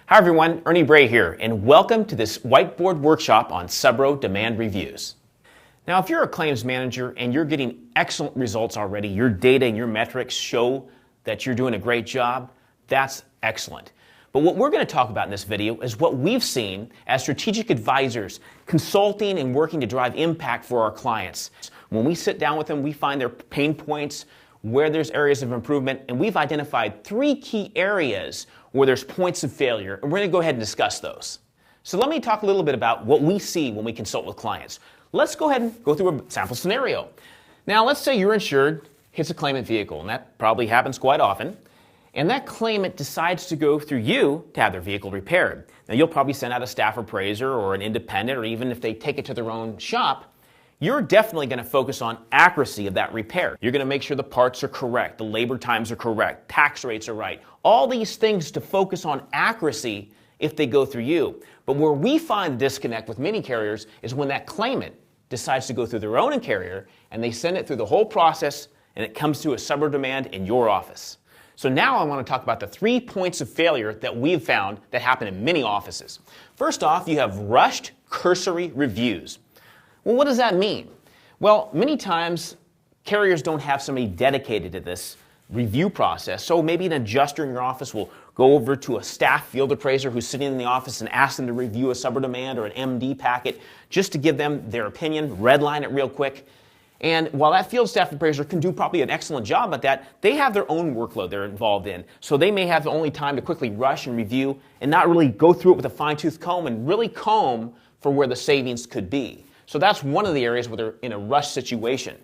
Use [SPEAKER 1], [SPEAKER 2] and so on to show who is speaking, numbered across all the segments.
[SPEAKER 1] Hi everyone, Ernie Bray here, and welcome to this whiteboard workshop on Subro demand reviews. Now, if you're a claims manager and you're getting excellent results already, your data and your metrics show that you're doing a great job, that's excellent. But what we're going to talk about in this video is what we've seen as strategic advisors consulting and working to drive impact for our clients. When we sit down with them, we find their pain points, where there's areas of improvement, and we've identified 3 key areas where there's points of failure, and we're going to go ahead and discuss those. So let me talk a little bit about what we see when we consult with clients. Let's go ahead and go through a sample scenario. Now, let's say your insured hits a claimant vehicle, and that probably happens quite often, and that claimant decides to go through you to have their vehicle repaired. Now, you'll probably send out a staff appraiser or an independent, or even if they take it to their own shop, you're definitely going to focus on accuracy of that repair. You're going to make sure the parts are correct, the labor times are correct, tax rates are right. All these things to focus on accuracy if they go through you. But where we find the disconnect with many carriers is when that claimant decides to go through their own carrier and they send it through the whole process and it comes to a Subro demand in your office. So now I want to talk about the 3 points of failure that we've found that happen in many offices. First off, you have rushed cursory reviews. Well, what does that mean? Well, many times carriers don't have somebody dedicated to this review process, so maybe an adjuster in your office will go over to a staff field appraiser who's sitting in the office and ask them to review a Subro demand or an MD packet just to give them their opinion, redline it real quick. And while that field staff appraiser can do probably an excellent job at that, they have their own workload they're involved in. So they may have the only time to quickly rush and review and not really go through it with a fine-tooth comb and really comb for where the savings could be. So that's one of the areas where they're in a rush situation.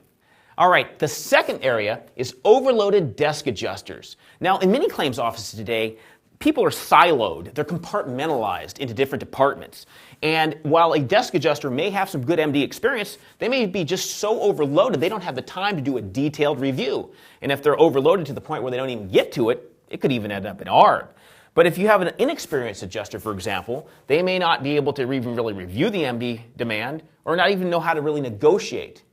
[SPEAKER 1] All right, the second area is overloaded desk adjusters. Now, in many claims offices today, people are siloed. They're compartmentalized into different departments. And while a desk adjuster may have some good MD experience, they may be just so overloaded they don't have the time to do a detailed review. And if they're overloaded to the point where they don't even get to it, it could even end up in ARB. But if you have an inexperienced adjuster, for example, they may not be able to even really review the MD demand or not even know how to really negotiate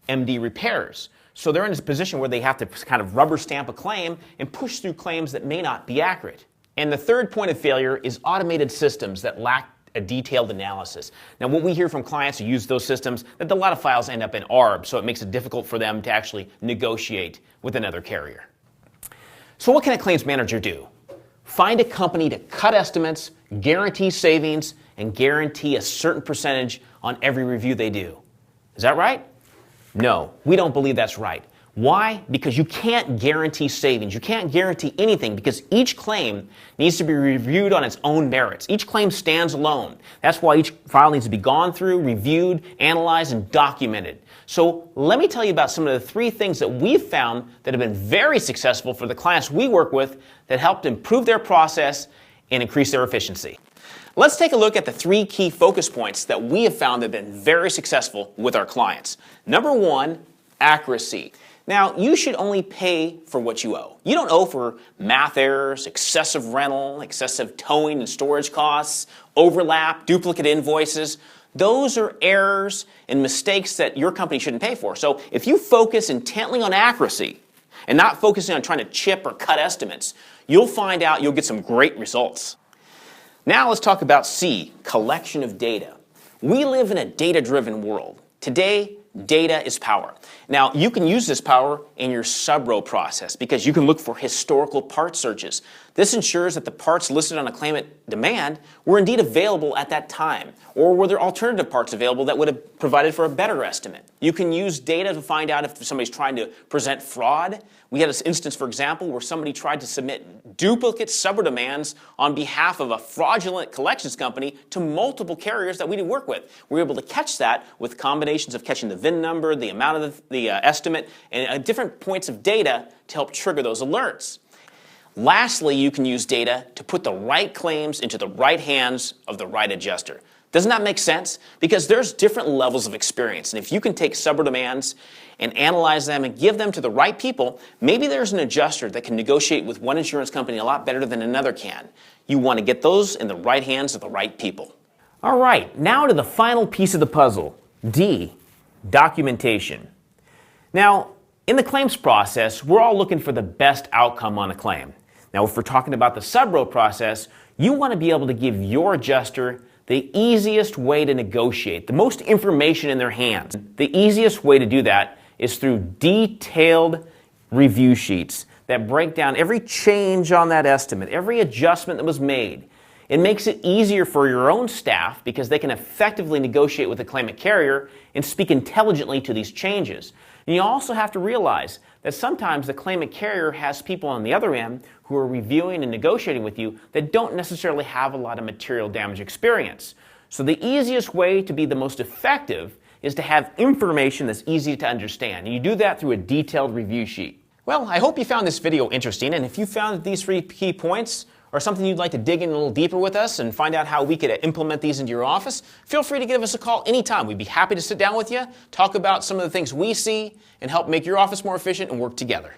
[SPEAKER 1] MD repairs. So they're in this position where they have to kind of rubber stamp a claim and push through claims that may not be accurate. And the third point of failure is automated systems that lack a detailed analysis. Now, what we hear from clients who use those systems, that a lot of files end up in ARB, so it makes it difficult for them to actually negotiate with another carrier. So what can a claims manager do? Find a company to cut estimates, guarantee savings, and guarantee a certain percentage on every review they do. Is that right? No, we don't believe that's right. Why? Because you can't guarantee savings. You can't guarantee anything because each claim needs to be reviewed on its own merits. Each claim stands alone. That's why each file needs to be gone through, reviewed, analyzed, and documented. So let me tell you about some of the 3 things that we've found that have been very successful for the clients we work with that helped improve their process and increase their efficiency. Let's take a look at the 3 key focus points that we have found that have been very successful with our clients. Number 1, accuracy. Now, you should only pay for what you owe. You don't owe for math errors, excessive rental, excessive towing and storage costs, overlap, duplicate invoices. Those are errors and mistakes that your company shouldn't pay for. So if you focus intently on accuracy and not focusing on trying to chip or cut estimates, you'll find out you'll get some great results. Now let's talk about C, collection of data. We live in a data-driven world. Today, data is power. Now, you can use this power in your Subro process because you can look for historical part searches. This ensures that the parts listed on a claimant demand were indeed available at that time, or were there alternative parts available that would have provided for a better estimate. You can use data to find out if somebody's trying to present fraud. We had this instance, for example, where somebody tried to submit duplicate Subro demands on behalf of a fraudulent collections company to multiple carriers that we did work with. We were able to catch that with combinations of catching the VIN number, the amount of the estimate, and different points of data to help trigger those alerts. Lastly, you can use data to put the right claims into the right hands of the right adjuster. Doesn't that make sense? Because there's different levels of experience, and if you can take Subro demands and analyze them and give them to the right people, maybe there's an adjuster that can negotiate with one insurance company a lot better than another can. You want to get those in the right hands of the right people. All right, now to the final piece of the puzzle, D, documentation. Now, in the claims process, we're all looking for the best outcome on a claim. Now, if we're talking about the Subro process, You want to be able to give your adjuster the easiest way to negotiate, the most information in their hands. The easiest way to do that is through detailed review sheets that break down every change on that estimate, every adjustment that was made. It makes it easier for your own staff because they can effectively negotiate with the claimant carrier and speak intelligently to these changes. And you also have to realize that sometimes the claimant carrier has people on the other end who are reviewing and negotiating with you that don't necessarily have a lot of material damage experience. So the easiest way to be the most effective is to have information that's easy to understand. And you do that through a detailed review sheet. Well, I hope you found this video interesting, and if you found that these 3 key points are something you'd like to dig in a little deeper with us and find out how we could implement these into your office, feel free to give us a call anytime. We'd be happy to sit down with you, talk about some of the things we see, and help make your office more efficient and work together.